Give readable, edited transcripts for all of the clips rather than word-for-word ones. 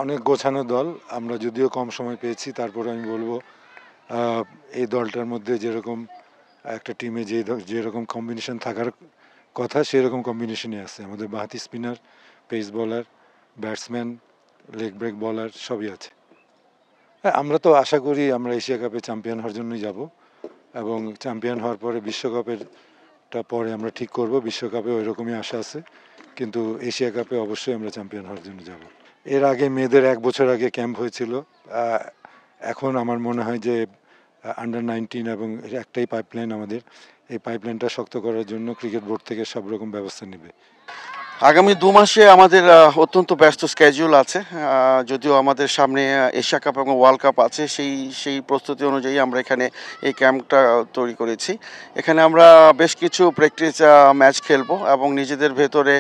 অনেক গোছানো দল। আমরা যদিও কম সময় পেয়েছি, তারপরে আমি বলবো এই দলটার মধ্যে যেরকম একটা টিমে যেরকম কম্বিনেশন থাকার কথা সেরকম কম্বিনেশনই আছে। আমাদের বাঁহাতি spinner, pace bowler, batsman, leg break bowler সবই আছে। হ্যাঁ, আমরা তো আশা করি আমরা এশিয়া কাপে চ্যাম্পিয়ন হওয়ার জন্যই যাব, এবং চ্যাম্পিয়ন হওয়ার পরে বিশ্বকাপেরটা পরে আমরা ঠিক করব। বিশ্বকাপে ওই রকমই আশা আছে, কিন্তু এশিয়া কাপে অবশ্যই আমরা চ্যাম্পিয়ন হওয়ার জন্য যাব। এর আগে মেয়েদের 1 বছর আগে ক্যাম্প হয়েছিল। এখন আমার মনে হয় যে আন্ডার 19 এবং একটাই পাইপলাইন আমাদের, এই পাইপলাইনটা শক্ত করার জন্য ক্রিকেট বোর্ড থেকে সব রকম ব্যবস্থা নেবে। আগামী 2 মাসে আমাদের অত্যন্ত ব্যস্ত স্কেডিউল আছে। যদিও আমাদের সামনে এশিয়া কাপ এবং ওয়ার্ল্ড কাপ আছে, সেই প্রস্তুতি অনুযায়ী আমরা এখানে এই ক্যাম্পটা তৈরি করেছি। এখানে আমরা বেশ কিছু প্র্যাকটিস ম্যাচ খেলবো এবং নিজেদের ভেতরে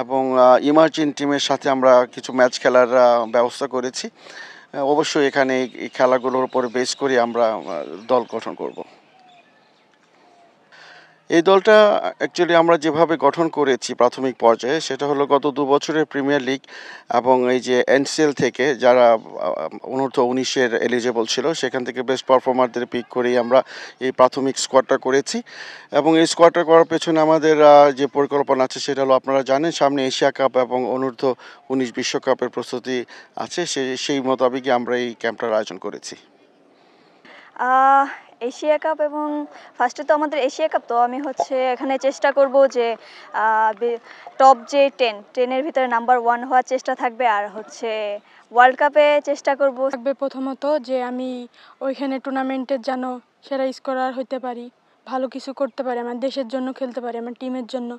এবং ইমার্জিং টিমের সাথে আমরা কিছু ম্যাচ খেলার ব্যবস্থা করেছি। অবশ্যই এখানে এই খেলাগুলোর উপরে বেস করে আমরা দল গঠন করব। এই দলটা অ্যাকচুয়ালি আমরা যেভাবে গঠন করেছি প্রাথমিক পর্যায়ে, সেটা হলো গত 2 বছরের প্রিমিয়ার লিগ এবং এই যে এনসিএল থেকে যারা অনূর্ধ্ব-19-এর এলিজেবল ছিল, সেখান থেকে বেস্ট পারফর্মারদের পিক করেই আমরা এই প্রাথমিক স্কোয়াডটা করেছি। এবং এই স্কোয়াডটা করার পেছনে আমাদের যে পরিকল্পনা আছে সেটা হলো, আপনারা জানেন সামনে এশিয়া কাপ এবং অনূর্ধ্ব-19 বিশ্বকাপের প্রস্তুতি আছে, সেই মোতাবেকই আমরা এই ক্যাম্পটার আয়োজন করেছি। এশিয়া কাপ এবং ফার্স্টে তো আমাদের এশিয়া কাপ, তো আমি এখানে চেষ্টা করব যে টপ যে 10-এর ভিতরে নাম্বার 1 হওয়ার চেষ্টা থাকবে। আর ওয়ার্ল্ড কাপে চেষ্টা করব থাকবে প্রথমত যে আমি ওইখানে টুর্নামেন্টের যেন সেরা স্কোরার হতে পারি, ভালো কিছু করতে পারি, আমার দেশের জন্য খেলতে পারি, আমার টিমের জন্য।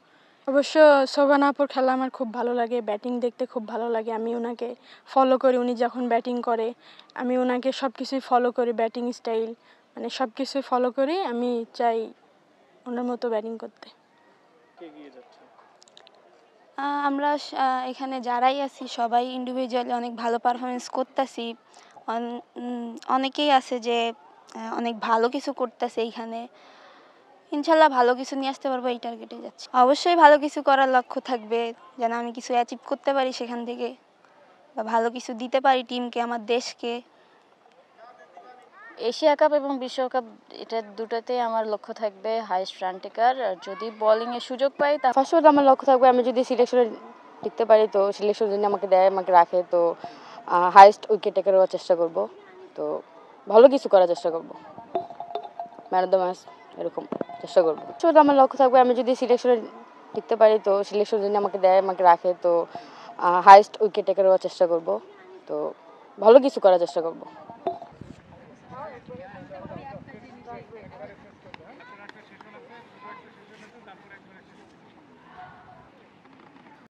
অবশ্য শোভনা আপুর খেলা আমার খুব ভালো লাগে, ব্যাটিং দেখতে খুব ভালো লাগে। আমি ওনাকে ফলো করি, উনি যখন ব্যাটিং করে আমি ওনাকে সব কিছুই ফলো করি, ব্যাটিং স্টাইল মানে সব কিছুই ফলো করি। আমি চাই ওনার মতো ব্যাটিং করতে। আমরা এখানে যারাই আছি সবাই ইন্ডিভিজুয়ালি অনেক ভালো পারফরমেন্স করতেছি। অনেকেই আছে যে অনেক ভালো কিছু করতেছে এইখানে। ইনশাল্লাহ ভালো কিছু নিয়ে আসতে পারবো, এই টার্গেটে যাচ্ছি। অবশ্যই ভালো কিছু করার লক্ষ্য থাকবে, যেন আমি কিছু অ্যাচিভ করতে পারি সেখান থেকে, বা ভালো কিছু দিতে পারি টিমকে, আমার দেশকে। এশিয়া কাপ এবং বিশ্বকাপ এটা দুটোতেই আমার লক্ষ্য থাকবে হাইয়েস্ট রান টেকার। যদি বোলিংয়ের সুযোগ পাই ফার্স্ট আমার লক্ষ্য থাকবে আমি যদি সিলেকশনে টিকতে পারি, তো সিলেকশন যদি আমাকে দেয়, আমাকে রাখে, তো হাইয়েস্ট উইকেট টেকার হওয়ার চেষ্টা করব, তো ভালো কিছু করার চেষ্টা করব, ম্যান অফ দ্য ম্যাচ এরকম চেষ্টা করবো। শুধু আমার লক্ষ্য থাকবে আমি যদি সিলেকশনে টিকতে পারি, তো সিলেকশন যদি আমাকে দেয়, আমাকে রাখে, তো হাইয়েস্ট উইকেট টেকার হওয়ার চেষ্টা করব, তো ভালো কিছু করার চেষ্টা করব।